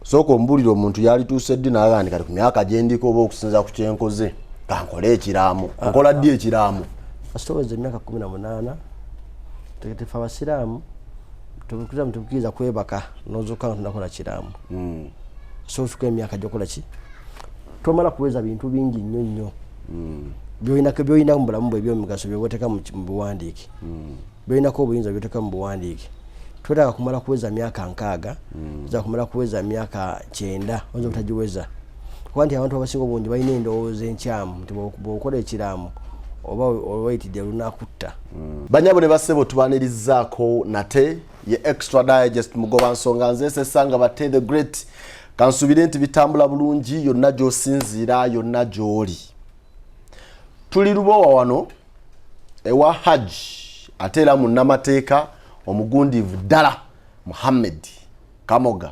soko mbuliro omuntu yali tusedde n'agandi kati ku myaka gyendiko oba okusinza ku kyenkoze kankole ekiraamu nkola ddi ekiraamu asitoweza emyaka 18 tegetefa abasiraamu tubikiriza kwebaka nozuka tunakola kiraamu so tuka emyaka gyokola ki tomala kuweza bintu bingi nnyo byoyina mu bulamu bwe by'omugaso byoboteka mu buwandiike byoyinako obuyinza byoteka mu buwandiike twetaaga kumala kuweza myaka 6 za kumala kuweza myaka 9 ozo butagiweza kuba nti abantu abasinga obungi balina endowooza enkyamu nti bw'okola ekiraamu oba owaitidde lunakutta banyabo ne basebo tubanirizaako nate ye extra digest mugoba nsonga nze sesanga bate the great kansubire nti bitambula bulungi yonna gy'osinziira yonna gy'oli tuli lubowa wano ewa hajj ate era munnamateeka omugundiivu ddala Muhammad Kamoga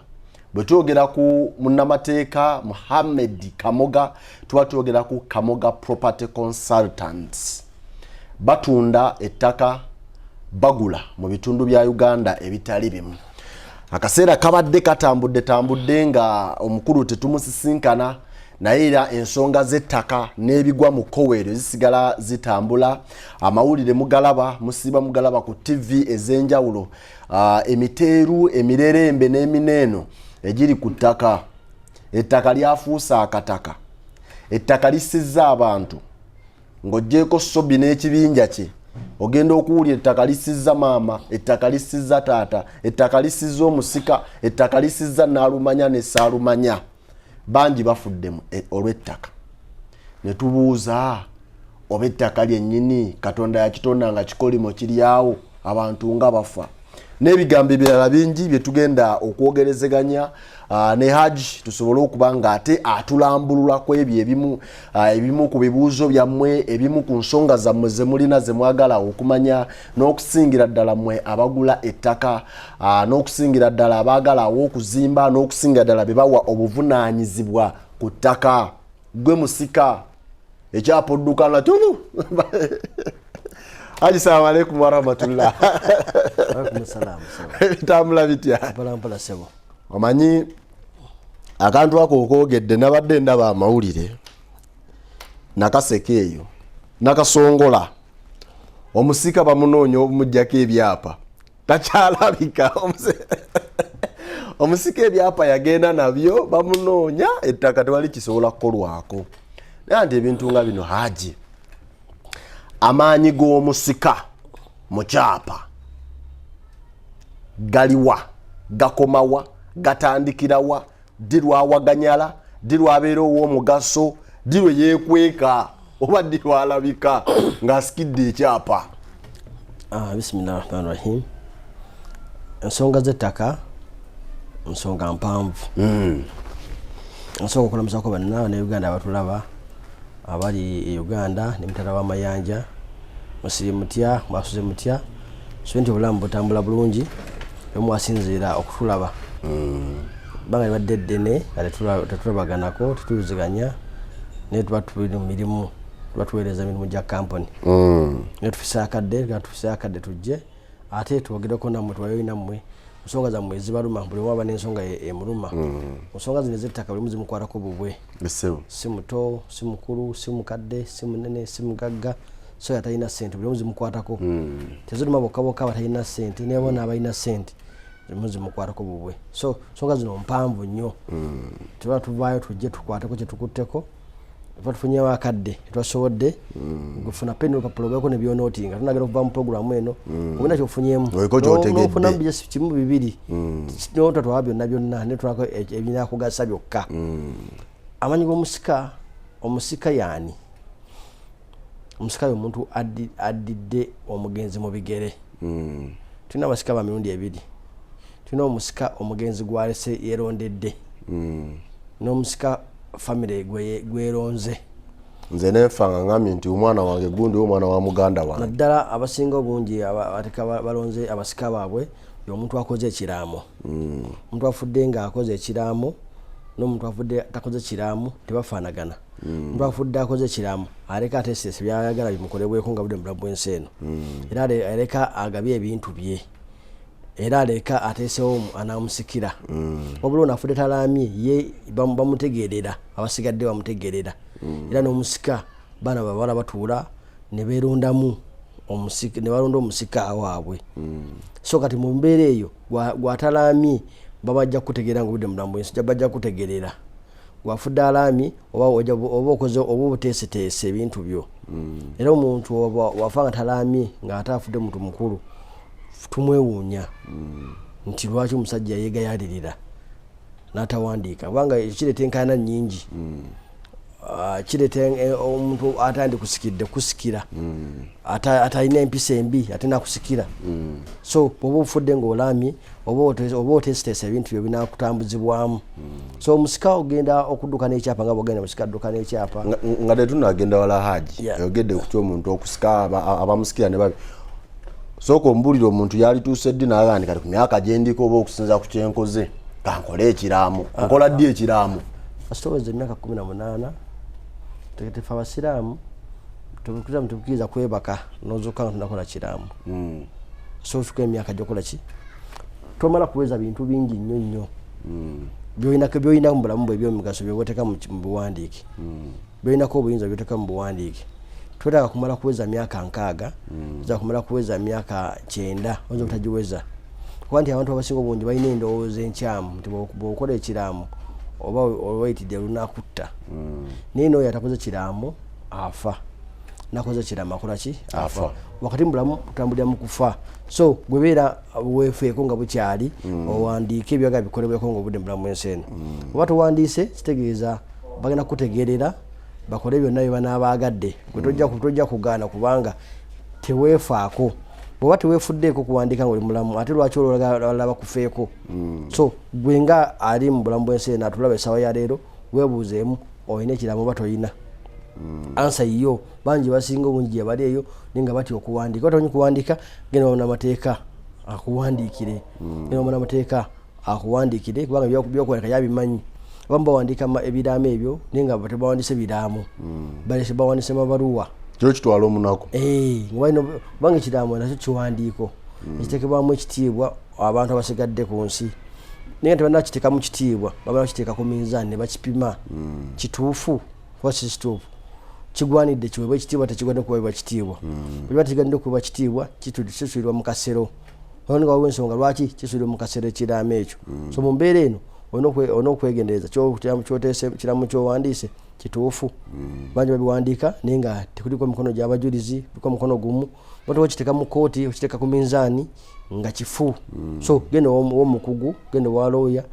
bwe twogera ku munnamateeka Muhammad Kamoga tuba twogera ku Kamoga Property Consultants batunda ettaka bagula mu bitundu bya Uganda ebitali bimu akaseera kabadde katambudde nga omukulu tetumusisinkana naye era ensonga z'ettaka n'ebigwa mu kowero zisigala zitambula amawulire mugalaba musiba mugalaba ku TV ez'enjawulo emiteeru emirerembe n'emineeno egiri ku ttaka ettaka lyafuusa akataka ettaka lisizza abantu ng'oggyeko sobi n'ekibinja kye ogenda okuwulira ettaka lisizza maama ettaka lisizza taata ettaka lisizza omusika ettaka lisizza naalumanya ne saalumanya bangi bafudde olw'ettaka ne tubuuza oba ettaka lyennyini Katonda yakitonda nga kikolimo kiryawo abantu nga bafa n'ebigambo ebirala bingi bye tugenda okwogerezeganya ne Haji tusobole okuba nga ate atulambulula ku ebyo ebimu ku bibuuzo byammwe ebimu ku nsonga zammwe ze mulina ze mwagala okumanya n'okusingira ddala mmwe abagula ettaka n'okusingira ddala abaagala okuzimba n'okusingira ddala be bawa obuvunaanyizibwa ku ttaka gwe musika ekyapoddukana tulu Haji salamu alaykum wa rahmatullah. Alaikum salam. Bitambula bitya? Mpala sebo. Omanyi akantu ako okogedde nabadde ndaba amawulire nakaseke eyo nakasongola omusika bamunoonya omujjako ebyapa takyalabika omusika ebyapa yagenda nabyo bamunoonya ettaka tewali kisobola kukolwako naye nti ebintu nga bino Haji amaanyi g'omusika mu kyapa galiwa gakomawa gatandikirawa dirwawaganyala dirwabeera ow'omugaso dirwe yeekweka oba dirwalabika ng'asikidde ekyapa bismillahirrahmanirrahim ensonga z'ettaka nsonga mpanvu nsonga okulamusako bannaba ne Uganda abatulaba abali e Uganda ne mutala w'amayanja musiri mutya mwasuze mutya so nti obulamu butambula bulungi omwasinziira okutulaba banga badde ddene tetulabaganako tutuluziganya naye tuba tuli mu mirimu tuba tuweereza emirimu gya kampuni naye tufise akadde tujje ate twogereko nammwe tuwayo nammwe ensonga zammwe ezibaluma buli waba n'ensonga emuluma ensonga zino ez'ettaka buli muzimukwatako bubwe si muto si mukulu si mukadde si munene si mugagga so yatalina ssente buli muzimukwatako teziruma bokka abatalina ssente naye bona abalina ssente muzimukwatako bubwe so ensonga zino mpanvu nnyo tuba tuvaayo tujje tukwateko kye tukutteko tuba tufunyewo akadde twasobodde gufuna peni olupapula obeko ne byonootinga tunagera okuva mu programu eno obina kyofunyeemu nofunamu kimu bibiri notatwala byonna netulako ebinakugasa byokka amanyi g'omusika omusika yaani omusika y'omuntu addidde omugenzi mu bigere tulina abasika ba mirundi ebiri tulina omusika omugenzi gwalese yerondedde n'omusika family gweronze nze nenfanga ngamye nti omwana wange gundi omwana wa muganda wange naddala abasinga obungi abateka balonze abasika baabwe y'omuntu akoze ekiraamu omuntu afudde nga akoze ekiraamu n'omuntu afudde takoze ekiraamu tebafaanagana omuntu afudde akoze ekiraamu aleka atesese byayagala bimukolebweko nga budde mulamu bw'ensi eno era aleka agabye ebintu bye era aleka ateesewo anamusikira wabula onafudde talamye ye bamutegerera abasigadde bamutegerera era n'omusika baana bawala batuula ne beerondamu omusika ne balonda omusika waabwe so kati mu mbeera eyo gwatalamye babajja kutegeera nga obudde mulambo ensi bajja kutegerera gwafudde alamye oba okoze oba obuteeseteese ebintu byo era omuntu wafa nga talamye nga ate afudde muntu mukulu tumwewuunya nti lwaki omusajja yeegayalirira n'atawandiika kubanga kireeta enkaayana nnyingi kireeta omuntu atandi kusikidde kusikira atalina empisa embi ate nakusikira so bwoba ofudde ng'olamye oba oteesiteesa ebintu byo binakutambuzibwamu so omusika ogenda okudduka n'ekyapa nga bwogenda musika adduka n'ekyapa nga tetunagenda wala haji yogedde ku ky'omuntu okusika abamusikira ne babi sooka ombulira omuntu yalituuse ddi n'agandi kati ku myaka gyendiko oba okusinza ku kyenkoze kankole ekiraamu nkola ddi ekiraamu asitoweza emyaka 18 tefe abasiraamu tubukiriza kwebaka nozuuka nga tunakola kiraamu so osuka emyaka gyokola ki tomala kuweza bintu bingi nnyo nnyo byolina mu bulamu bwe ebyomugaso byoteeka mu buwandiike byolinako obuyinza byoteeka mu buwandiike twetaaga kumala kuweza myaka 6 za kumala kuweza myaka 9 oyinza obutagiweza kuba nti abantu abasinga obungi balina endowooza enkyamu nti bw'okola ekiraamu oba oyitidde lunakutta naye n'oyo atakoze kiraamu afa nakoze kiraamu akola ki afa wakati mu bulamu tutambulira mu kufa so gwebeera weefeeko nga bukyali owandiike ebyaga bikolebweko nga obudde mu bulamu ensi eno oba towandiise kitegeeza bagenda kutegerera bakole byonna bye banaabagadde tojja kugaana kubanga teweefaako bwoba teweefuddeeko kuwandiika ngaoli mulamu ate lwaki olwalala bakufeeko so gwe nga ali mu bulamu bw'ensi eno atulaba essaawa ya leero weebuuzeemu olina ekiramu oba toyina ansa yiyo bangi basinga obungi gye bali eyo naye nga batya okuwandiika otamanyi kuwandiika genda wamunamateeka akuwandiikire genda wamunamateeka akuwandiikire kubanga byokuwandiika yabimanyi abamu bawandiika ebiraamu ebyo naye nga tebawandiise biraamu bawandiise mabaluwa kyo kitwala omunaku kubanga ekiraamu nakyo kiwandiiko ekiteekebwamu ekitiibwa abantu abasigadde ku nsi naye tebanakiteeka mu kitiibwa baba bakiteeka ku minzaani ne bakipima kituufu kuba kikituufu kigwanidde kiweebwa ekitiibwa tekigwanidde kuweebwa kitiibwa bwe batigwanidde kuweebwa kitiibwa kisuulirwa mu kasero nga waliwo ensonga lwaki kisuulirwa mu kasero ekiraamu ekyo so mu mbeera eno olina okwegendereza kyoteese kiramu kyowandiise kituufu bangi babiwandiika naye nga tekuliko mikono gy'abajulizi kuliko mukono gumu bata okiteeka mu kooti okiteeka ku minzaani nga kifu so genda w'omukugu genda wa looya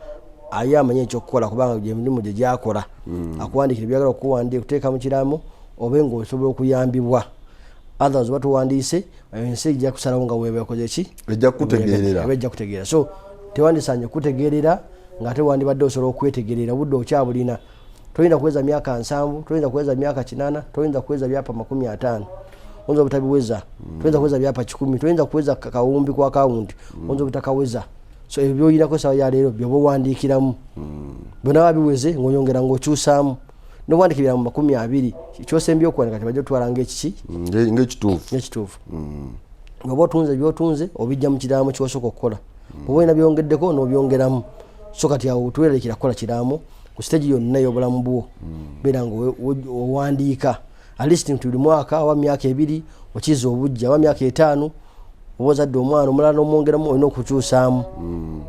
aye amanye ekyokukola kubanga gyemirimu gye gyakola akuwandiikira byagala okuwandiika okuteeka mu kiramu obe ng'osobola okuyambibwa others batuwandiise ensi ejja kusalawo nga weebakoze ki ejja kutegeerera so tewandisaanye kutegeerera ng'ate wandibadde osobola okwetegerera budde okyabulina toyinza kuweza myaka 7 toyinza kuweza myaka 8 toyinza kuweza byapa 50 oyinza obutabiweza toyinza kuweza byapa 10 toyinza kuweza kawumbi kwa akawunti oyinza obutakaweza so ebyo byoyinako essaawa ya leero byoba owandiikiramu byonna babiweze ng'onyongera ng'okyusaamu n'obuwandiikira mu 20 kyosembye okuwandiika tebajja otwala ng'ekiki ng'ekituufu oba otunze byotunze obijja mu kiraamu kyosooka okukola oba olina byongeddeko n'obyongeramu so kati awo tuwererekera kukola kiraamu ku stage yonna y'obulamu bwo beera nga owandiika at least nti buli mwaka oba myaka 2 okiza obujja oba myaka 5 oba ozadde omwana omulala n'omwongeramu olina okukyusaamu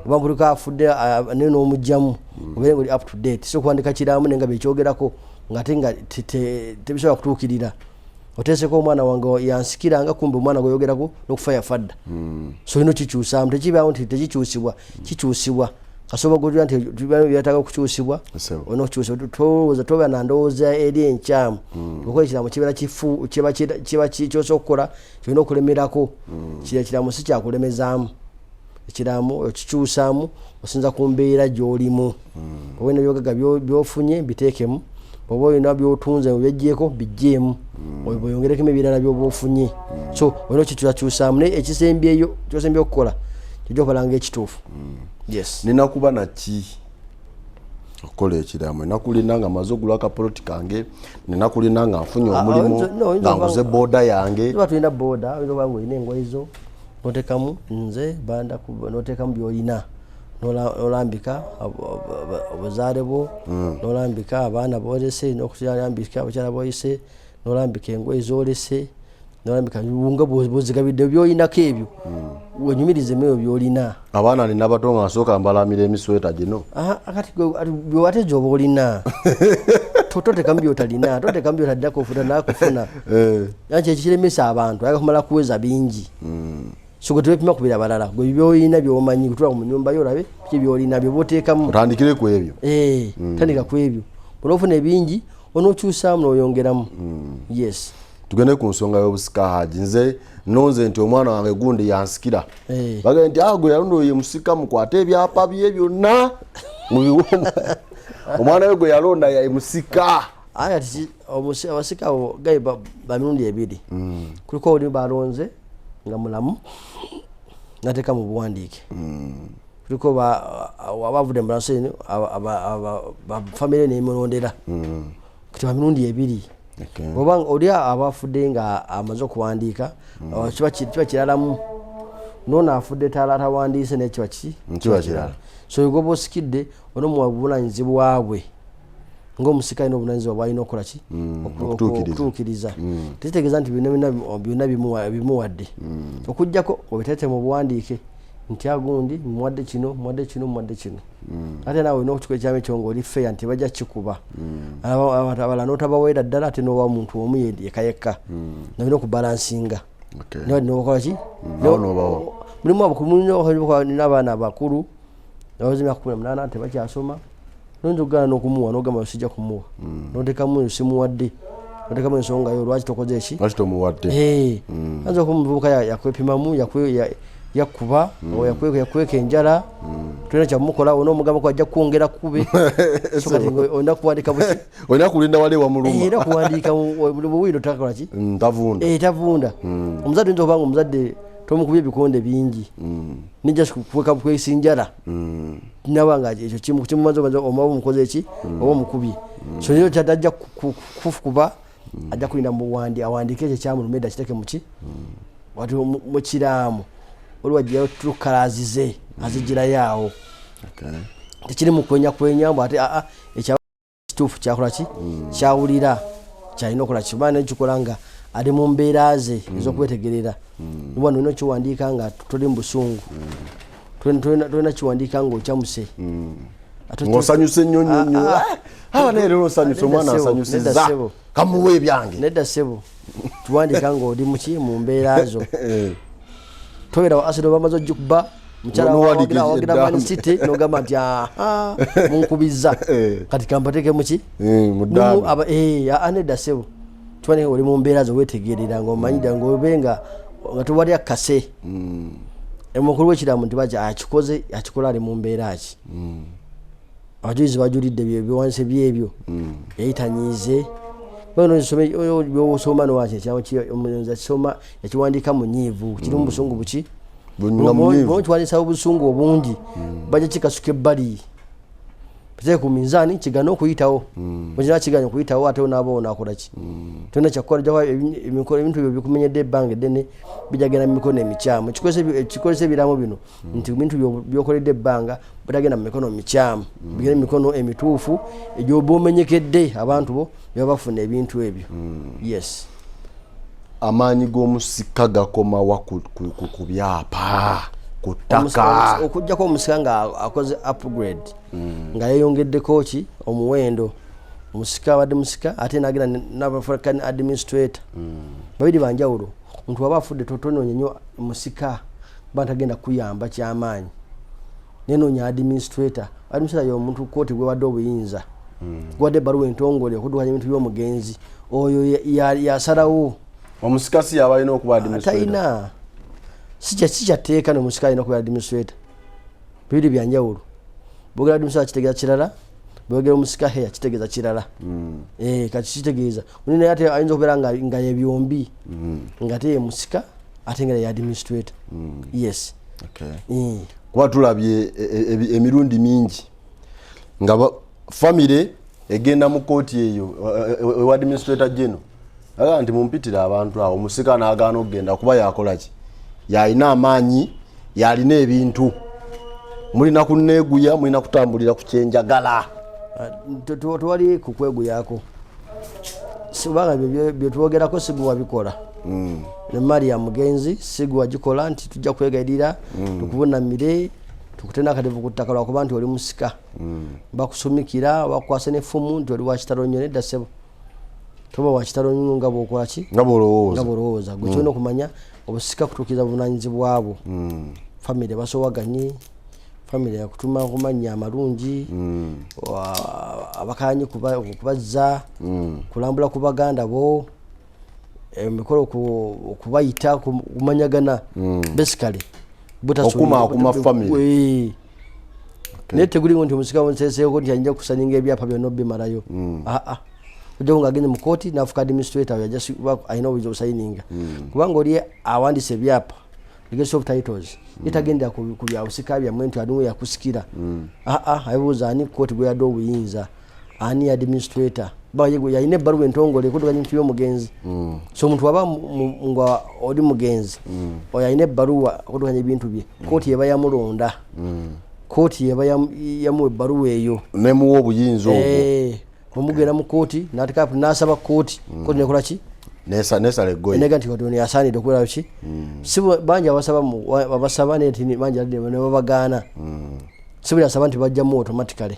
oba buliko afudde naye n'omugjamu obeere ng'oli up to date so okuwandiika kiraamu naye nga byekyogerako ng'ate nga tebisobola kutuukirira oteeseko omwana wange yansikiranga kumbe omwana gweyogerako n'okufa yafadda so olina okikyusaamu tekibaawo nti tekikyusibwa kikyusibwa kasobola kugira nti byetaaga okukyusibwa olina okukyusibwa tolowooza toba na ndowooza eri enkyamu okola ekiramu kibeera kifu kiba kyosa okukola kyolina okulemerako ekiramu si kyakulemezaamu ekiramu okikyusaamu osinza ku mbeera gy'olimu oba olina byogaga byofunye biteekemu oba olina byotunze byeggyeko bijjeemu oyongereko ebirala byoba ofunye so olina okikyusakyusaamu naye ekisembyeyo kyosembye okukola kijja ng'ekituufu yes nina kuba naki okukola ekiramu ninakulina nga maze ogula akapoloti kange ninakulina nga nfunye omulimu nga nguze booda yange oba tulina booda oyinza oba ng'olina engoye zo notekamu nze banda kuba notekamu byolina nolambika obuzaale bwo nolambika abaana boolese n'okulambika abakyala boolese nolambika engoye zoolese nolambika bunga bwozigabidde byolinako ebyo wenyumirize meyo byolina abaana nina bato nga nsooka mbalamira emisweta gino kati byewate gyoba olina totekamu byotalina totekamu byotadinako ofuna nakufuna anti ekiremesa abantu ayaga kumala kuweza bingi so tebepima kubira balala gwe byolina byomanyi kutula mu nyumba yo olabe biki byolina byoboteekamu otandikire ku ebyo tandika ku ebyo olwofuna ebingi onookyusaamu n'oyongeramu yes tugende ku nsonga y'obusika Haji nze nonze nti omwana wange gundi yansikira bagamba nti gwe yalonda ye musika mukwate ebyapa bye byonna omwana we gwe yalonda ye musika aya abasika abo gaye bamirundi ebiri kuliko oli balonze nga mulamu nateka mu buwandiike kuliko abavude mu lansi eno famire nemulondera kati bamirundi ebiri oba oli abafudde nga amaze okuwandiika kiba kiralamu nono afudde tawandiise nekiba kirala so goba osikidde onomuwa buvunanyizibwa bwe ng'omusika alina obuvunanyizibwa bwalina okukola ki okutuukiriza tekitegeeza nti byonna bimuwadde okujjako obiteete mu buwandiike nti agundi muwadde kino ate naawe olina okutuka ekyama ekyo ngaoli feya nti bajja kikuba abala n'otabaweera ddala ate n'owa muntu omu yekayekka nolina okubalansinga nobakola ki mulimu n'abaana abakulu abazi emyaka 18 tebakyasoma noyinza okugana n'okumuwa n'ogamba sijja kumuwa notekamu simuwadde notekamu ensonga yo lwaki tokoze eki lwaki tomuwadde anza okumuvubuka yakwepimamu yakuba yakweka enjala tulina kyamukola onomugamba ko ajja kwongera kube olina kuwandika buki olina kulinda wali wamuluma era kuwandiika buwiro takola ki tavunda omuzadde oyinza okubanga omuzadde tomukubye ebikonde bingi nijja kwesa enjala nabanga ekyo kimumaze omaba omukoze eki oba omukubye so nyo tajja kukuba ajja kulinda awandike ekyo kyamuluma edda kiteke muki wati mukiraamu oli wajjayo tukalazize azigirayo tekiri mukwenyakwenya mbu ate ekituufu kyakola ki kyawulira kyalina okukola ki baana nekikola nga ali mu mbeera ze ez'okwetegerera niba nolina okiwandiika nga toli mu busungu tolina kiwandiika nga okyamuse ng'osanyuse nnyo naye osanyuse omwana asanyusizza kamuwa ebyange nedda ssebo kiwandiika nga oli muki mu mbeera zo tobeera wa asido bamaze ogikuba mukyala wagira manisite nogamba nti munkubiza kati kampateke muki nedda ssebo tuwane oli mu mbeera zo wetegerera ng'omanyira ng'obe nga tewali akase omukulu w'ekiramu nti baki akikola ali mu mbeera ki abajulizi bajulidde biwandiise byebyo yayitanyiize byosoma nowaki kisoma yakiwandiika mu nyiivu kiri mu busungu buki kiwandiisa obusungu obungi bajja kikasuka ebbali pete ku minzaani kigana okuyitawo bwekina kiganya okuyitawo ate onaaba onakolaki tolina kyakukola ebintu ebyo bikumenyedde ebbanga eddene bijagenda mu mikono emikyamu kikozesa ebiramu bino nti ebintu byokoledde ebbanga bitagenda mu mikono mikyamu bigenda mu mikono emituufu egyoba omenyekedde abantu bo byabafuna ebintu ebyo yes amaanyi g'omusika gakomawa ku byapa ku ttaka okujjako omusika nga akoze upgrade nga yeyongeddeko ki omuwendo omusika abadde musika ate nagenda n'African administrator babiri banjawulo omuntu waba afudde totonoonya nnyo musika kuba ntagenda kuyamba kyamaanyi nenoonya administrator y'omuntu kooti gwewadde obuyinza gwadde ebbaluwa entongole okuddukanya ebintu by'omugenzi oyo yasalawo omusika si yaba alina okuba administrator talina sikyateeka nomusika alina okuba administrator bibiri byanjawulo bwogera administrator kitegeeza kirala bwogera omusika heya kitegeeza kirala kati kitegeeza munene ate ayinza okubeera nga yebyombi nga ate ye musika ate nga ye administrator yes kuba tulabye emirundi mingi nga famire egenda mu kooti eyo ewa administrator general aga nti mumpitira abantu awo omusika n'agaana okugenda kuba yakola ki yalina amaanyi yalina ebintu mulina kuneeguya mulina kutambulira ku kyenjagala tewali kukweguyako sibanga byetwogerako sigwe wabikola ne Maria Mugenzi sigwe wagikola nti tujja kwegayirira tukubunamire tukutenda akadevu ku ttaka lwakuba nti oli musika bakusumikira bakukwasa n'effumu nti oli wakitalo nnyo nedda ssebo toba wakitalo nnyo nga bw'okola ki nga bw'olowooza gwe kyolina okumanya obusika kutuukiriza buvunaanyizibwa bwo famire basowaganye famire yakutuma kumanya amalungi abakanyi kubazza kulambula ku baganda bo emikolo okubayita kumanyagana basically okuma family naye tegulingo nti omusika wonseseeko nti ajja kusaninga ebyapa byonna obimalayo ojja nga agende mu kooti n'afuka administrator alina obuyinza obusayininga kubanga oli awandisa ebyapa legacy of titles yetagendera ku byabusika byammwe nti aliwo yakusikira abibuuza ani kooti gwe yadde obuyinza ani administrator yalina ebbaluwa entongole ekuduganya nti y'omugenzi so omuntu waba nga oli mugenzi oyo alina ebbaluwa ekuduganya ebintu bye kooti yeba yamulonda kooti yeba yamuwa ebbaluwa eyo nemuwa obuyinza obwo omugenda mu kooti n'atekapu n'asaba kooti kooti nekola ki nesala eggoye enega nti kooti yasaanidde okubeera ki si bangi abasaba nti bangi ne babagaana si buli asaba nti bajjamu automatically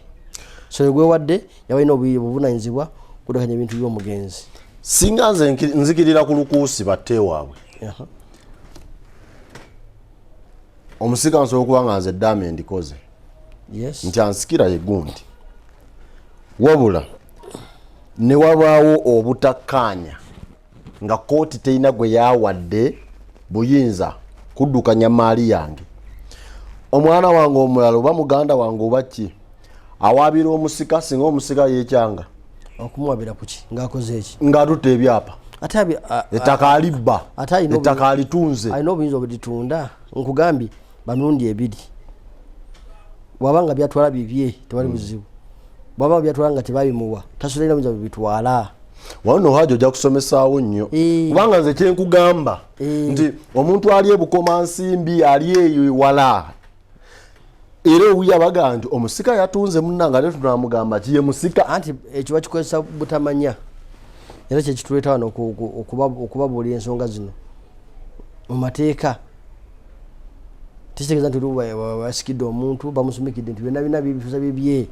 so gwewadde yaba alina obuvunaanyizibwa kudukanya ebintu by'omugenzi singa nze nzikirira ku lukuusi batte waabwe omusika nsobola okuba nga nze eddaame ndikoze nti ansikira yegundi wabula ne wabaawo obutakkaanya nga kooti terina gwe yawadde buyinza kuddukanya maali yange omwana wange omulala oba muganda wange oba ki awaabira omusika singa omusika yeekyanga okumuwabira kuki ng'akoze eki ng'atutta ebyapa ettaka alibba ettaka alitunze alina obuyinza obulitunda nkugambye bamirundi ebiri bwabanga byatwala bibye tewali buzibu bwaba byatwala nga tebabimuwa tasobola ina buyinza bibitwala wano hajo ojja kusomesaawo nnyo kubanga nze kyenkugamba nti omuntu ali ebukomansimbi ali eyo ewala era owuya baga nti omusika yatunze munnanga ate tunamugamba kiye musika anti ekyo bakikozesa butamanya era kyekituleeta wano okubabuulira ensonga zino mu mateeka tekitegeeza nti basikidde omuntu bamusumikidde nti byonna bina bibituza bibye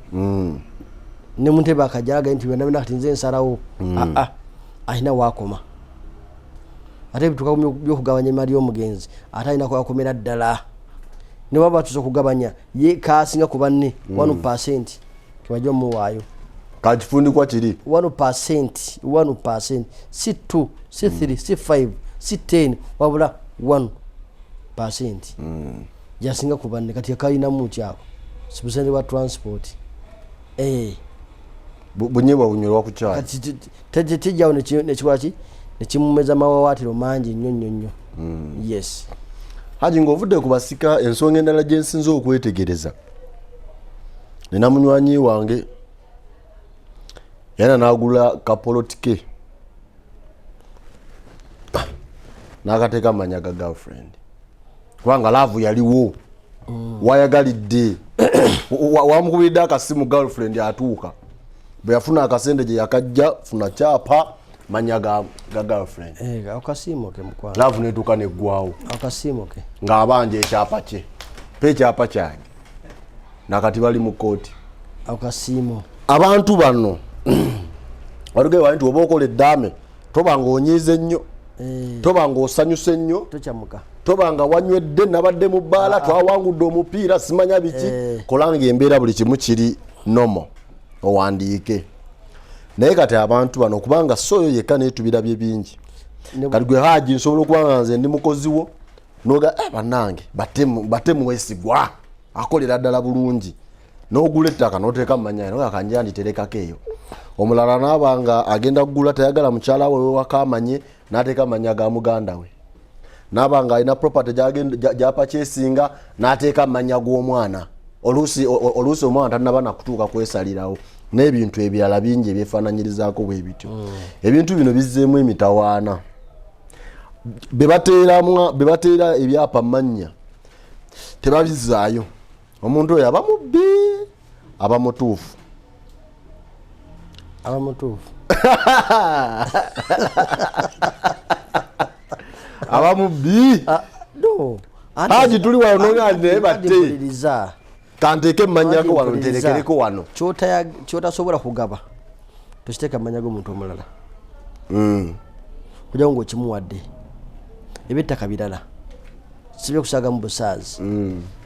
ne muntebe akajalaga nti byonna bina kati nze nsalawo alina waakoma ate bituuka byokugabanya emaali y'omugenzi ate alina kwakomera ddala ne baba batuuza okugabanya ye kaasinga ku banne 1% kebajja omuwaayo kakifundikwa kiri 1% si 2 si 3 si 5 si 10 wabula 1% jasinga ku banne kati yakalinamu kyabo sibusente bwa transport bunyebwa bunyolwa ku kyalo kati tijjawo nekikola ki nekimumeza mawawaatiro mangi nnyo yes haji ng'ovudde ku basika ensonga endala gye nsinze okwetegereza nina munywanyi wange yana n'agula kapolotike n'akateeka amanya ga girlfriend kubanga laavu yaliwo wayagalidde wamukubidde akasimu girlfriend atuuka bwe yafuna akasente gye yakajja funa kyapa manya ga girlfriend akasimu ke mukwana laavu netuuka neggwawo akasimu ke ng'abanja ekyapa kye pe ekyapa kyange nakati bali mu kooti akasimu abantu bano walugeye nti oba okola eddaame toba nga onyiize nnyo toba nga osanyuse nnyo tokyamuka toba nga wanywedde nabadde mu bbaala twawangudde omupiira simanya biki kolanga embeera buli kimu kiri nomo owandiike naye kati abantu bano kubanga soyo yekka netubirabye bingi kati gwe haji nsobola okuba nga nze ndi mukoziwo noga bannange bate mwesigwa akolera ddala bulungi n'ogula ettaka n'oteeka mu manya noga kanjira nditerekako eyo omulala n'abanga agenda kugula tayagala mukyala we wakamanye n'ateeka manya ga muganda we n'abanga alina property gyapa kyesinga n'ateeka manya g'omwana oluusi omwana tanaba nakutuuka kwesalirawo n'ebintu ebirala bingi ebyefaananyirizaako bwe bityo ebintu bino bizzeemu emitawaana bebateera ebyapa mannya tebabizaayo omuntu oyo aba mubbi aba mutuufu aba mubbi no haji tuli wano ngande batte kanteke manyago wano nterekereko wano kyotasobola kugaba tukiteeka manyago omuntu omulala kugira ngo kimuwadde eby'ettaka birala sibye kusaga mu busaazi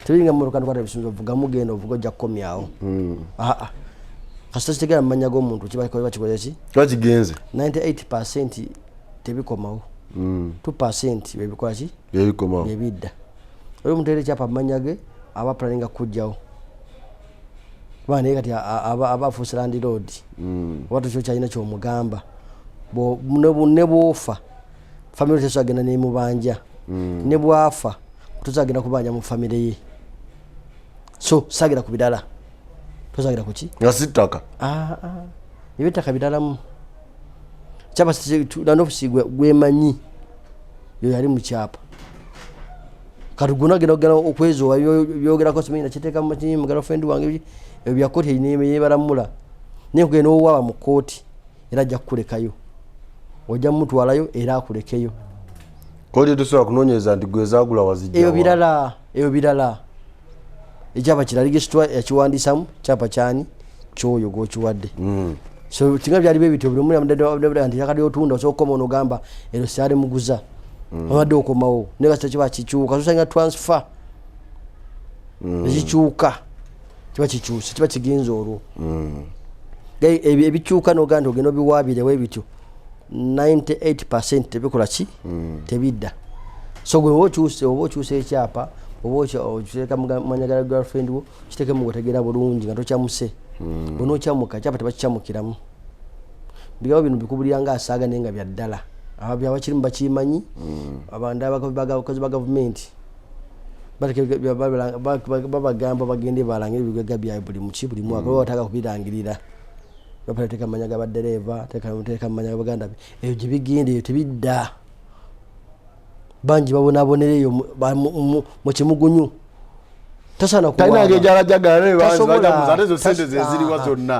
tebiringa mu lukanda kwata ebisinzo vuga mugenda ovuga ojja kukomyawo kasita kitegera mu manyago omuntu kiba kikoze ki kigenze 98% tebikomawo 2% bebikola ki bebikomawo bebidda oyo omuntu ekyapa mu manyage aba planninga kujjawo kuba naye kati aba afuuse landlord oba tukyo kyalina kyomugamba ne bwofa famire tesagenda nemubanja ne bwafa tozagenda kubanja mu famire ye so sagira ku bidala tozagira kuki ngasitaka ebitaka bidalamu kyapa nanofusigwe gwemanyi yo yali mu kyapa katugunagera okwezo byogerako simanyi nakiteeka mu girlfriend wange ebya kooti yebalamula naye kugenda owaba mu kooti era ajja kukulekayo ojja mutwalayo era akulekeyo kooti tusobola kunoonyereza nti gwezagula wazijja eyo birala ekyapa kirali gesitwa yakiwandiisamu kyapa kyani kyoyo gwokiwadde so kinga byali bebityo buli omuntu nti yakali otunda osobola okukoma onogamba ero syali muguza amadde okomawo naye kasita kiba kikyuka sosanga transfer ekikyuka kiba kikyuse kiba kigenza olwo ebikyuka nogaa nti ogenda obiwaabirewo ebityo 98% tebikola ki tebidda so gwe oba okyusa ekyapa oba okiteeka mumanyagala girlfriend wo kiteekemu gotegeera bulungi nga tokyamuse onokyamuka kyapa tebakikyamukiramu bigabo bino bikubulira nga asaaga naye nga byaddala abyaba kirimu bakimanyi abantu abakozi ba gavumenti babagamba bagende balangire ebigega byabwe buli mwaka bataka kubirangirira bapateeka amanyaga baddereeva teeka amanyaga baganda ebyo gye bigenda eyo tebidda bangi babonabonereyo mu kimugunyu tasaana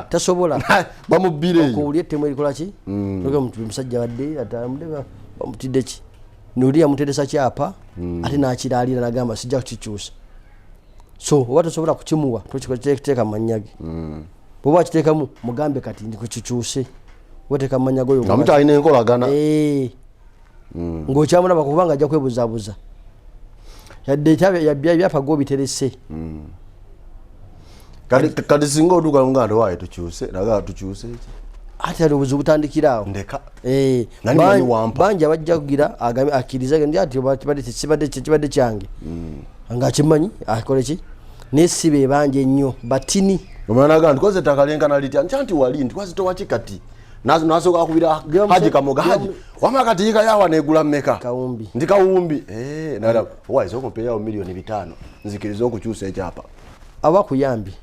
tasobola okuwulya ettemu erikola ki musajja badde bamutidde ki nuli yamutedesa kyapa ate nakiraalira nagamba sijja kukikyusa so oba tosobola kukimuwa tekiteeka mumanyage bwoba wakiteekamu mugambe kati ndikukikyuse oteeka mumanyago oyo amuti alina enkolagana ng'okyamulaba kubanga ajja kwebuzaabuza yadde ebyapa gobiterese kati singa otuuka muganda waaye tukyuse nagaa tukyuse eki ate ali obuzibu butandikiraawo ndeka bangi abajja kugira akkiriza ndi ati kibadde kyange ngaakimanyi akole ki naye si be bangi ennyo batini omanaga nti koze ettaka lenkana litya nti wali nti kwazi towa kikati nasooka akubira haji kamoga haji wamala kati yika yawa negula mmeka kawumbi ndi kawumbi nala waiza okumpeeyawo $5,000 nzikiriza okukyusa ekyapa abakuyambi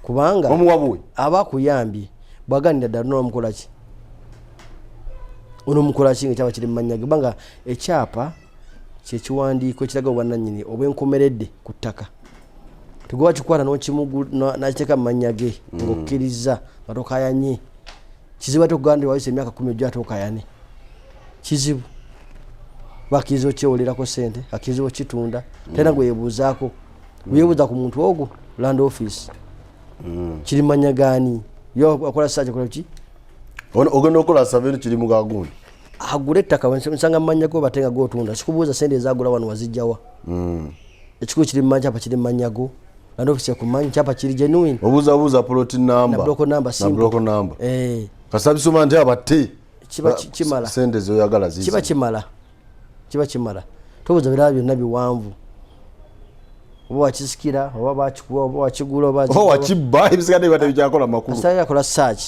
kubanga omuwabuwe abakuyambi bwaganira ddala nomukolaki onomukolaki nga ekyapa kiri mumanyage kubanga ekyapa kyekiwandiiko ekiraga obwannannyini obwenkomeredde ku ttaka tegoba kikwata nakiteeka mumanyage ngaokkiriza nga tokayanye kizibu ate okuganda wayise emyaka 10 ojja ate okayane kizibu bakkiriza okyewolerako sente akkiriza okitunda tena gweyebuuzaako weyebuuza ku muntu ogwo land office kiri mumanyagaani yo akola saaja kola ki ogenda okola saveni kiri mugagundi agula ettaka nsanga mumanyago batenga gotunda sikubuuza sente ezagula wano wazijjawa ekikulu kiri mumanyago kiri mumanyago land office yakumanyi kyapa kiri genuine obuuza plot number na block number simple na block number kasabisoma nti abatte kiba kimala sente zoyagala zizi kiba kimala tobuuza birala byonna biwanvu oba wakisikira oba bakikuwa oba wakigula oba wakibba ebisigadde bibadde bikyakola makulu kasita yakola search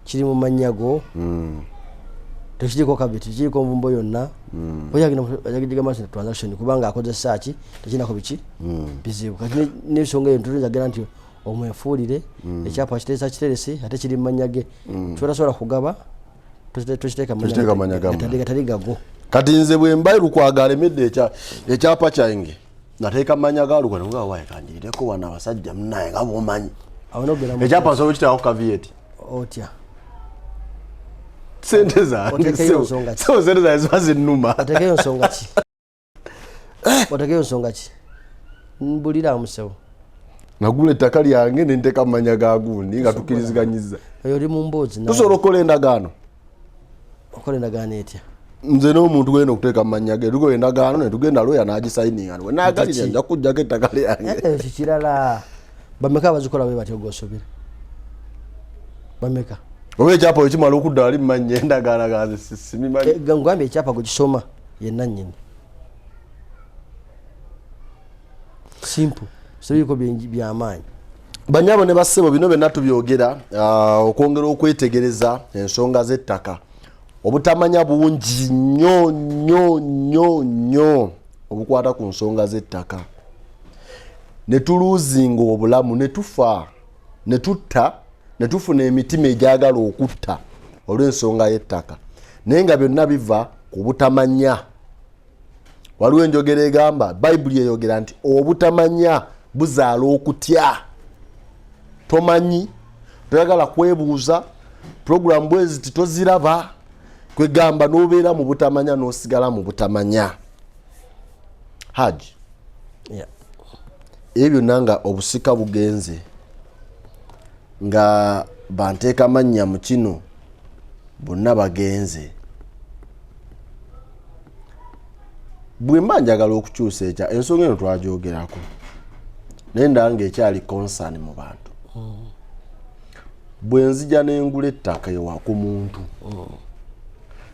kiri mu manyago tekiriko kabiti tekiriko nvumbo yonna oyagenda maso transaction kubanga akoze search tekinako biki bizibu kati n'ensonga eyo ntuzagera nti omwefuulire ekyapa kiteresa kiterese ate kiri mu manyage kyotasobola kugaba tushiteka manya gamma taligago kati nze bwe mbayiru kwagala emedde ekyapa kyange nateeka manya galugo nga wae kanjirireko wana abasajja munaye nga bomanyi ekyapa nsobola kitako kavieti otya sente zange sente zange ziba zinnuma otekeyo nsonga ki otekeyo nsonga ki mbulira musewo nagula ettaka lyange nenteeka manya ga gundi nga tukiriziganyizza oyo oli mu mboozi tusobola okukola endagaano okola endagaano etya nze n'omuntu gwena okuteeka manya ge tukola endagaano netugenda lawyer n'agisayininga wenagalira nja kujjako ettaka lyange kikirala bameka abazikola bwe batyo gosobera bameka oba ekyapa ekimala okudda wali mumanya endagaano ganze simimanyi ngambye ekyapa gukisoma yenna nnyini simple sebiko byamaanyi banyabo ne bassebo bino byonna tubyogera okwongera okwetegereza ensonga z'ettaka obutamanya bungi nnyo obukwata ku nsonga z'ettaka ne tuluuzinga obulamu ne tufa ne tutta ne tufuna emitima egyagala okutta olw'ensonga y'ettaka naye nga byonna biva ku butamanya. Waliwo enjogera egamba Bayibuli eyogera nti obutamanya buzaala okutya. Tomanyi toyagala kwebuuza program bwezi titoziraba kwegamba n'obeera mu butamanya n'osigala mu butamanya. Haji ebyo nanga obusika bugenze nga banteeka mannya mu kino bonna bagenze. Bwe mba njagala okukyusa ekya ensonga eno twagyogerako naye ndanga ekyali concern mu bantu. Bwe nzija n'engula ettaka ewa ku muntu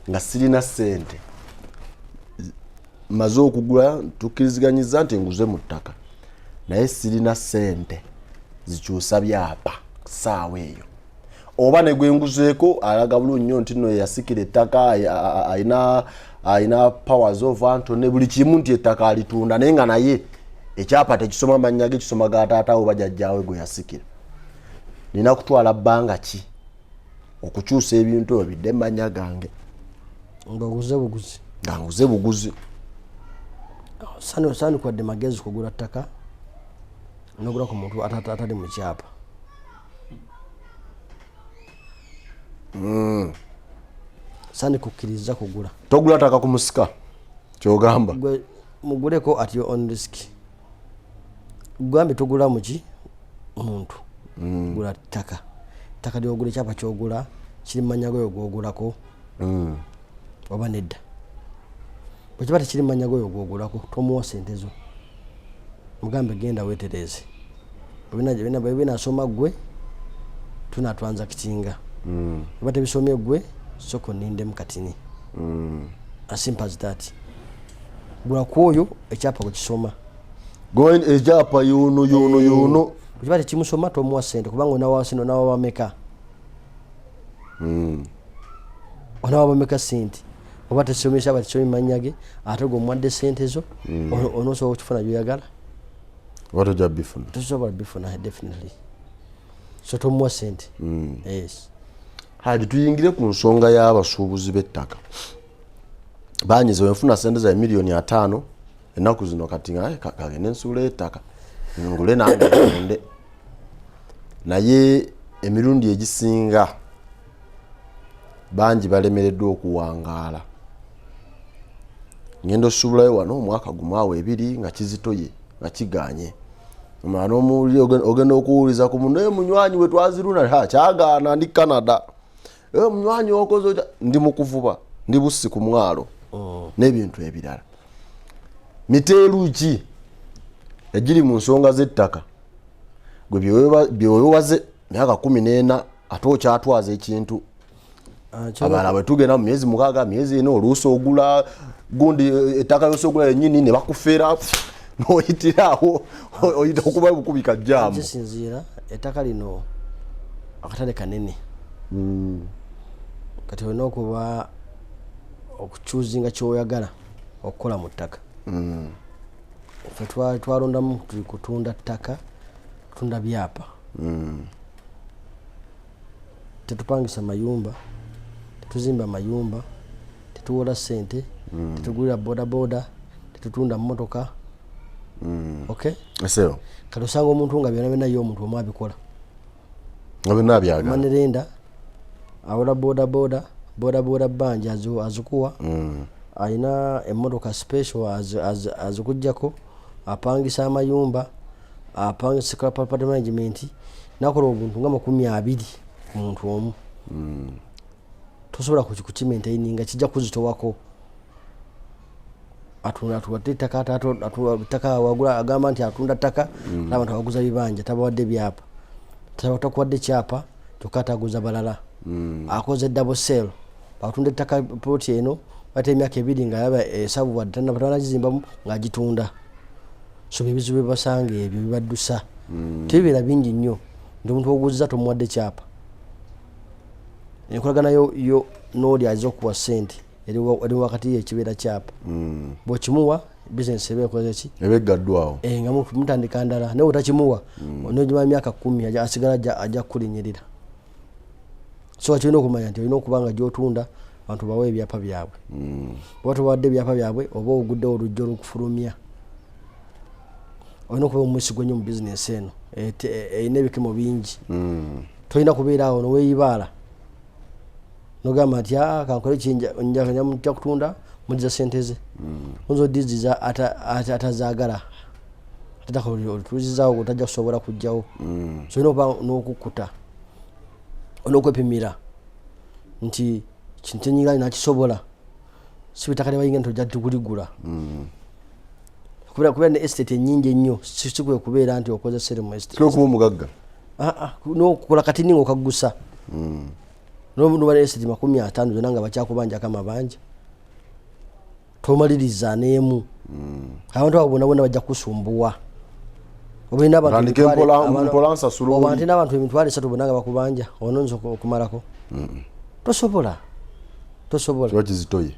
nga sirina ssente maze okugula tukkiriziganyizza nti nguze mu ttaka naye sirina ssente zikyusa byapa ssaawa eyo oba ne gwe nguzeeko alaga bulungi nnyo nti nno yasikira ettaka ayina powers of Antony buli kimu nti ettaka alitunda naye nga naye ekyapa tekisoma mannya ge kisoma ga taataawe bajjajjaawe gwe yasikira. Nina kutwala bbanga ki okukyusa ebintu ebyo bidde mannya gange nga nguze buguzi. Sani kwadde magezi kugula ttaka nogula ku muntu atali mu kyapa. Sani kukkiriza kugula togula ttaka ku musika kyogamba muguleko at your own risk. Gwambe tugula muki muntu gula ttaka lyogula ekyapa kyogula kiri manya goyo gwogulako oba nedda bwe kiba tekiri manya goyo gwogulako tomuwa sente zo mugambe genda weetereze binasoma gwe tunatwanza kitinga oba tebisomye gwe soko ninde mukatini as simple as that. Gula kwoyo ekyapa kukisoma going ekyapa yono kibate kimusoma tomuwa sente kubanga nawasino nawabameka onawabameka sente oba tesomesha bati manyage ate go mwadde sente zo onoso okufuna byoyagala what a bifuna tosobola bifuna definitely so tomuwa sente. Yes hadi tuyingire ku nsonga y'abasuubuzi b'ettaka banyize wenfuna sente za milioni 5 ennaku zino kati nga kagende nsuula ettaka ngule nange nde naye emirundi egisinga bangi balemereddwa okuwangaala. Ngendo suubulayo wano omwaka gumaawe 2 nga kizitoye nga kiganye omwana omuli ogenda okuwuliza ku munaye munywanyi we twaziruna kyagaana ndi Canada munywanyi okoze ndi mu kuvuba ndi bussi ku mwalo n'ebintu ebirala. Miteeru ki egiri mu nsonga z'ettaka gwe byoyowaze myaka 14 ate okyatwaza ekintu abala bwe tugenda mu myezi 6 myezi 4 oluusi ogula gundi ettaka yosogula yennyini ne bakufeera n'oyitiraawo oyita okuba bukubika jjaamu. Kisinziira ettaka lino akatale kanene kati olina okuba okukyuzinga kyoyagala okukola mu ttaka. Ffe twalondamu tuli kutunda ttaka kutunda byapa tetupangisa mayumba tetuzimba mayumba, tetuwola ssente, tetugulira bodaboda, tetutunda mmotoka. Okay? Eseo. Kati osanga omuntu nga byonna byonna ye omuntu omu abikola. Nga byonna abyagala. Manerenda awola bodaboda bbanja azikuwa. Alina emmotoka special azikujjako, apangisa amayumba, apangisa property management, nakola obuntu nga 20 ku muntu omu. Tosobola kukimaintaininga kijja kuzitowako. Attaka wagula agamba nti atunda ttaka n'abantu abaguza bibanja tabawadde byapa. Takuwadde kyapa kyokka ataguza balala. Akoze double sale. Batunda ettaka ploti eno ate emyaka 2 nga yaba esabu wadde tanagizimbamu ng'agitunda. So ebizibu basanga ebyo bibaddusa. Tebibeera bingi nnyo. Ndi omuntu oguza tomuwadde kyapa. Enkolagana yo n'oli azza okuwa ssente eri wakati y'ekibeera kyapa. Bw'okimuwa bizinesi eba ekoze ki? Eba eggaddwawo. Nga mutandika ndala naye otakimuwa onogima emyaka 10 asigala ajja kulinyirira. So wakirina okumanya nti olina okuba nga gy'otunda abantu bawe ebyapa byabwe. Oba tobawadde ebyapa byabwe oba oguddewo olujja olw'okufulumya. Olina okuba omwesigwa nnyo mu bizinesi eno erina ebikemo bingi. Tolina kubeera awo noweeyibaala nogamba nti kankole njja kutunda mugiza ssente ze. Oyinza odiziza atazaagala atatuuzizaawo otajja kusobola kujjawo. So olina okuba n'okukuta, olina okwepimira nti kintu kyenyigaani nakisobola, si bitaka lyebayinga nti ojja kuligula. Kubeera ne estate ennyingi ennyo sikwe kubeera nti okoze sere mu estate. Kiro kuba omugagga. N'okukola katini ng'okaggusa. N'obuntu estate 50 zonna nga bakyakubanjako amabanja. Tomaliriza n'emu. Abantu abo bonna bajja kusumbuwa. Obulina abantu n'abantu emitwalo 3 bonna nga bakubanja ononza okumalako. Tosobola. Kiba kizitoye.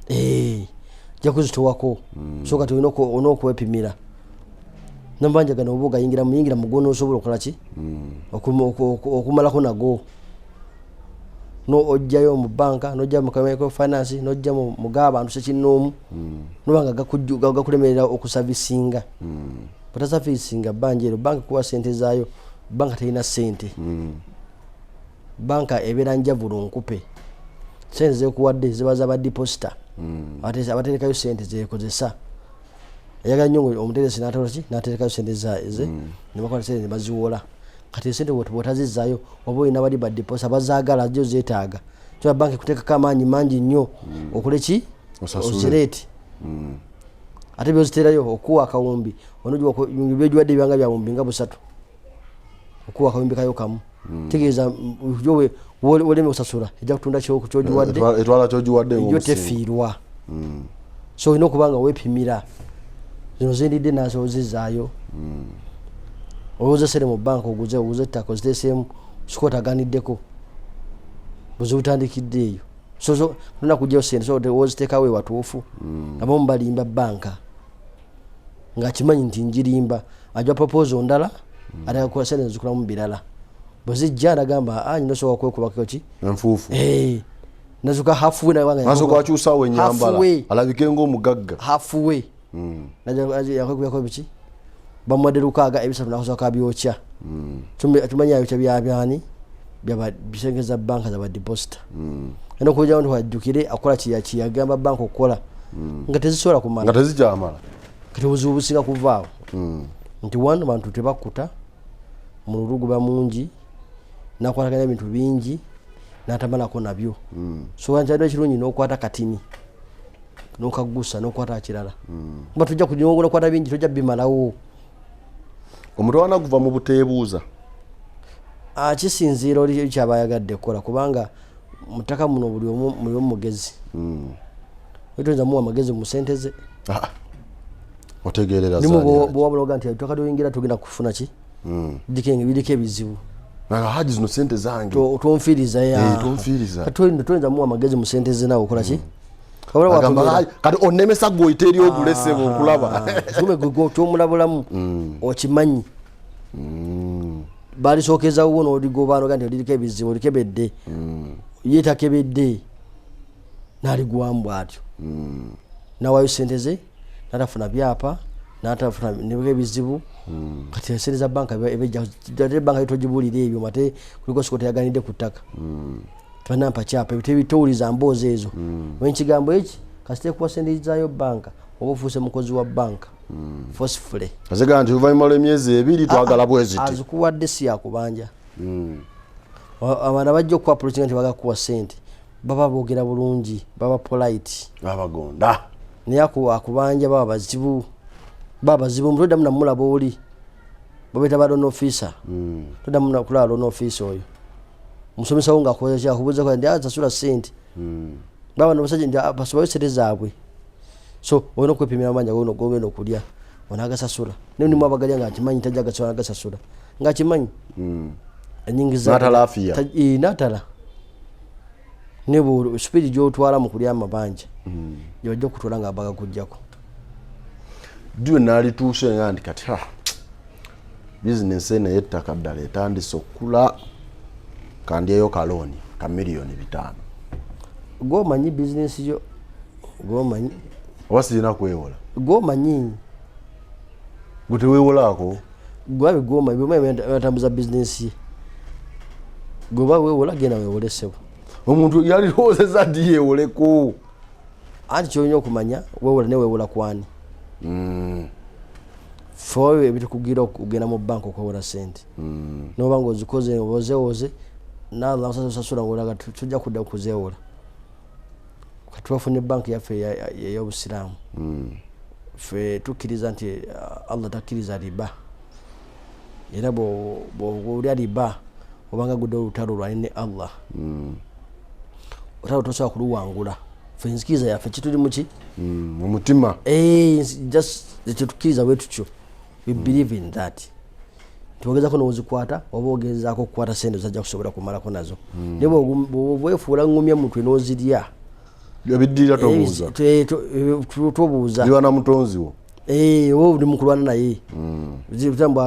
Jja kuzitowako. So kati olina okwepimira. Nambanja gano oba ogayingira mugo n'osobola okukola ki? Okumalako nago. Ojjayo mu banka, n'ojja mu microfinance, n'ojja mu g'abantu sekinnoomu, nobanga gakulemerera okusavisinga. Batasavisinga bbanja ero banka kuwa ssente zaayo, banka terina ssente. Banka ebeera njavulu nkupe. Ssente zekuwadde ziba za badeposita. Abaterekayo ssente zekozesa. Ayagala nnyo omuteresi n'aterekayo ssente ze, ne bakola ssente ne baziwola. Kati ssente bw'otazizaayo oba olina bali badeposita bazaagala ajjo zeetaaga. Kyola banka ekuteekako amaanyi mangi nnyo okole ki? Ozireeti. Ate byoziterayo okuwa akawumbi byegiwadde ebyanga bya wumbi nga 3 okuwa akawumbi kayo kamu. Tegeeza yowe woleme kusasula ejja kutunda kyogiwadde etwala kyogiwadde yo tefiirwa. So olina okuba nga weepimira zino zendidde nazo ozizaayo. Olowooza sere mu banka oguze ettaka oziteeseemu sikootaganiddeko bwezibutandikidde eyo. So olina kujjayo ssente so woziteekawo ewatuufu abamu balimba banka ng'akimanyi nti ngirimba ajja proposal ndala ate akakola ssente nezikolamu birala. Bwezijja nagamba nyina osobola kwekubako ki? Enfuufu. Nazuka halfway nasooka akyusaawo ennyambala alabike ng'omugagga. Halfway. Yakwekubako biki? Bamuwadde 6 ebisatu nakusooka abyokya. Tumanyi ayokya byabyani bisengeza banka za badeposita. Olina okujjawo nti wajjukire akola kiyagamba banka okukola nga tezisobola kumala. Nga tezikyamala. Kati obuzibu businga kuvaawo. Nti one bantu tebakuta mu luluguba mungi nakwataganya ebintu bingi n'atamalako nabyo. So nkyalina ekirungi n'okwata katini n'okaggusa n'okwata kirala. Kuba tujja kunyongola okwata bingi tojja bimalawo. Omutwana guva mu buteebuuza. Kisinziira oli kyaba ayagadde kukola kubanga mutaka muno buli omu mugezi. Oyinza muwa amagezi mu ssente ze. Otegeerera zaali. Bw'owabuloga nti ettaka ly'oyingira tugenda kufuna ki? Biriko ebizibu. Haji zino ssente zange. Tonfiiriza ya. Tonfiiriza. Toyinza muwa amagezi mu ssente ze naawe okola ki? Kati onemesa gwoyita eri ogulesebo okulaba. Gwe kyomulabulamu okimanyi. Balisookezawo n'oligobaanoga nti oliriko ebizibu olikebedde. Ye takebedde. nali guambu atyo nawayo sente ze natafuna byapa natafuna nebwe bizibu kati sente za banka ebejja banka itogibulira ebyo mate kuliko sikoti yaganide kutaka twanampa kyapa bitebituuliza mbozi ezo wenkigambo eki kasite kuwa sente zayo banka oba ofuuse mukozi wa banka forcefully azega nti uvanyuma lw'emyezi 2 twagala bweziti azikuwadde si yakubanja abaana bajja okuwa approaching nti bagakuwa sente baba boogera bulungi baba polite abagonda naye akubanja baba bazibu mutodda munamulaba oli babeta ba loan officer todda munakulaba loan officer oyo musomesa wo ng'akozesa akubuuza kwa ndi asasula sente baba nabasajja ndi basobayo sente zaabwe so olina okwepimira amanja gogenda okulya onagasasula naye nimu abagalya ng'akimanyi tajja gasobola nagasasula ng'akimanyi enyingi natala nebo speed gyotwala mu kulya amabanja gyojja okutwala ng'abaga kujjako diwe nalituuse nga ndi kati bizinesi eno y'ettaka ddala etandise okula kandyeyo kalooni ka miliyoni 5 gomanyi bizinesi yo gomanyi oba sirina kwewola gomanyi gwe teweewolaako gwabe gomanyi batambuza bizinesi ye goba weewola genda weewolesebwa omuntu yaliroozeza ddi yeewoleko anti kyolina okumanya weewola ne weewola kwani fowe ebitukugira okugenda mu banka okwewola sente noba ng'ozikoze ozeewoze nala osasula ng'olaga tujja kudda okuzeewola katwafunye banka yaffe ey'obusiraamu ffe tukkiriza nti Allah takkiriza riba era bw'olya riba obanga gudde olutalo lwani ne Allah otalo tosobola kuluwangula ffe enzikiriza yaffe kituli muki mu mutima just tetukkiriza bwe tutyo we believe in that togezako n'ozikwata oba ogezaako okukwata sente zajja kusobola kumalako nazo naye bwefuula ngumya mutwe n'ozirya ebiddirira tobuuza ziwa na mutonzi wo oba oli mukulwana naye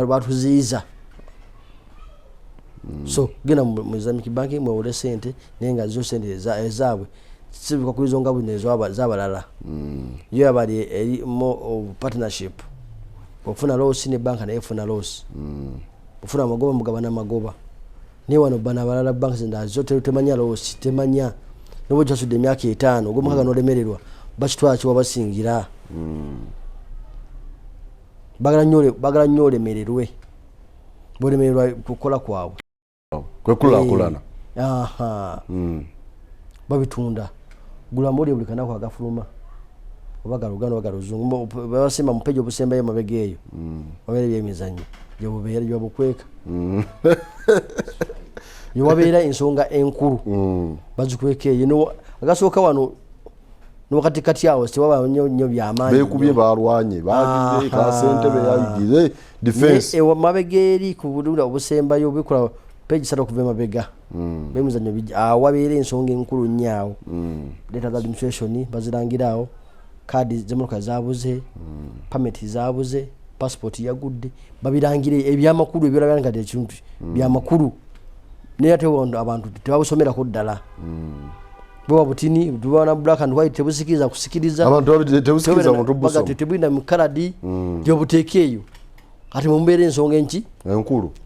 batuziyiza so genda mu Islamic banking mwewole sente naye nga zo sente ezaabwe sibuka kulizo nga bwine zabalala yo abali eri partnership ofuna loss ne banka naye efuna loss ofuna magoba mugabana magoba ne wano bana balala banka zinda zo temanya loss temanya nobo jasudde emyaka 5 ogomaka nolemererwa bakitwala kiwa basingira bagala nnyo olemererwe bolemererwa kukola kwabwe kwekulakulana babitunda gula mboli buli kanako agafuluma obaga lugano obaga luzungu babasimba mupejo obusemba ye mabega eyo babere byemizanyo gyobubeera gyobukweka yowabeera ensonga enkulu bazikweka eyo agasooka wano n'akatikati awo tewaba nnyo byamaanyi beekubye balwanye bagize kasente beyayigize defense mabega eri ku bulula obusembayo bikola peji 3 okuva emabega bemizanyo wabeera ensonga enkulu nnyo awo leeta za administration bazirangiraawo kaadi z'emmotoka zaabuze pameti zaabuze passport yagudde babirangire ebyamakulu ebyolabira nga ekintu byamakulu naye ate abantu tebabusomerako ddala bwa butini tubana black and white tebusikiriza kusikiriza abantu tebusikiriza muntu busoma tebulina mukaladi gyobuteekeeyo ati mumbeera ensonga enki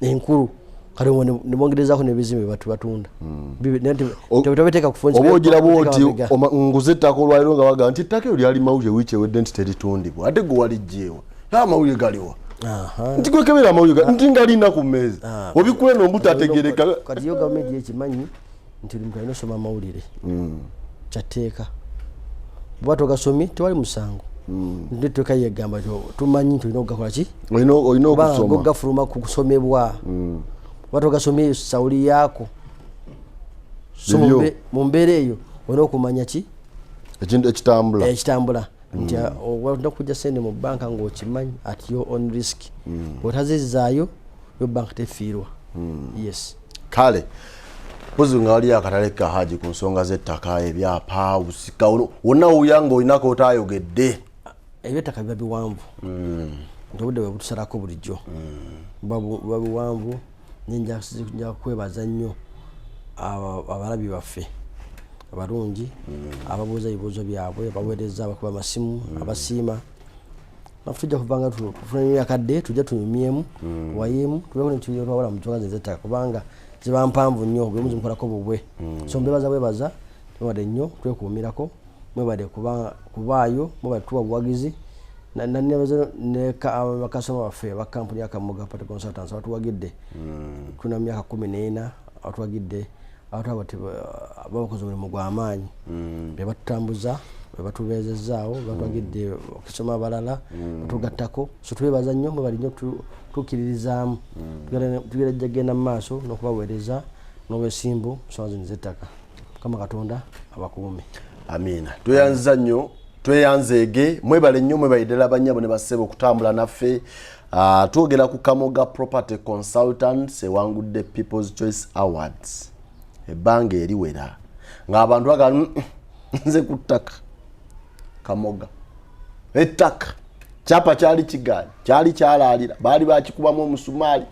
enkulu kale nibongerezako nebizimbe batu batunda tebeteeka kufunza oba ogira bwoti nguze ettaka olwaliro nga baga nti ettaka eryo lyali mawulire wiiki ewedde nti teritundibwa ate gwe walijjeewa amawulire galiwa nti gwekebera amawulire nti ngalina ku mmeeza obikule nombutategereka kati yo gavumenti yekimanyi nti omuntu alina osoma amawulire kyateeka bwaba togasomye tewali musango nti twekayegamba tumanyi nti olina okugakola ki olina okusoma ogafuluma ku kusomebwa watu gasomye sauli yako so mu mbeera eyo olina okumanya ki ekintu ekitambula nti olina kujja sente mu banka ng'okimanyi at your own risk otazizaayo yo banka tefiirwa yes kale pozi nga wali akatale ka haji ku nsonga z'ettaka ebyapa usika wonna owuyanga olinako otaayogedde eby'ettaka biba biwanvu nti obudde bwe butusalako bulijjo buba biwanvu nja kwebaza nnyo abalabi baffe abalungi ababuuza ebibuuzo byabwe baweereza abakuba amasimu abasiima nafu tujja kubanga tufuna emyakadde tujja tunyumyemu wayemu tubeeko nekibiyo twawala mu nsonga zezettaka kubanga ziba mpanvu nnyo buli muzi mukolako bubwe so mbebaza mwebade nnyo twekuumirako mwebade kubaayo mwebade tuwa buwagizi nanebaza bakasoma baffe bakampuni ya Kamoga Property Consultants abatuwagidde tuna myaka 14 abatuwagidde abakoze omulimu gw'amaanyi bebatutambuza bebatubeezezaawo batwagidde okusoma abalala batugattako so twebaza nnyo mwebali nnyo tukkiririzaamu tugenda genda mu maaso n'okubaweereza n'obwesimbu nsonga zino z'ettaka Mukama Katonda abakuume amina tweyanza nnyo tweyanzeege mwebale nnyo mwebayiddala bannyabo ne bassebo okutambula naffe twogera ku Kamoga Property Consultants ewangudde People's Choice Awards ebbanga eriwera ng'abantu bagala nze ku ttaka Kamoga ettaka kyapa kyali kigaali kyali kyalaalira baali bakikubamu omusumaali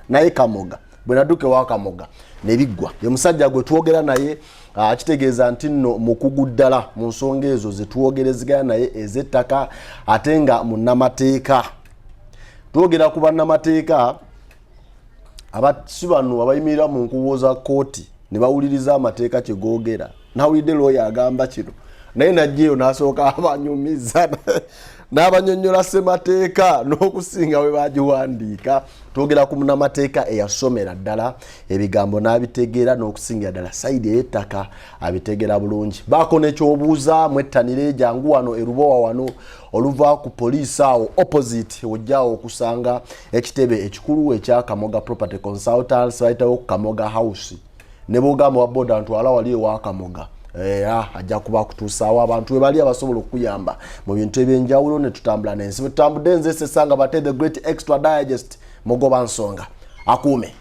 naye Kamoga bwe natuuka ewa Kamoga ne biggwa ye musajja gwe twogera naye kitegeeza nti nno mukugu ddala mu nsonga ezo ze twogerezegana naye ez'ettaka ate nga munnamateeka twogera ku bannamateeka si bano abayimirira mu nkubo za kooti ne bawuliriza amateeka kye googera nawulidde looya agamba kino naye najjeeyo n'asooka abanyumiza n'abanyonnyola ssemateeka n'okusinga we bagiwandiika twogera ku munnamateeka eyasomera ddala ebigambo n'abitegeera n'okusingira ddala sayidi ey'ettaka abitegeera bulungi baako nekyobuuzaamu ettanire jangu wano erubowa wano oluva ku poliisi awo opposite ojjaawo okusanga ekitebe ekikulu ekya Kamoga Property Consultants bayitawo ku Kamoga House ne bogamba wa boda ntwala wali ewa Kamoga ajja kuba kutuusaawo abantu webali abasobola okuyamba mu bintu ebyenjawulo ne tutambula n'ensi bwe tutambudde nze Sesanga Bate the Great Extra Digest Mugoba Nsonga akuume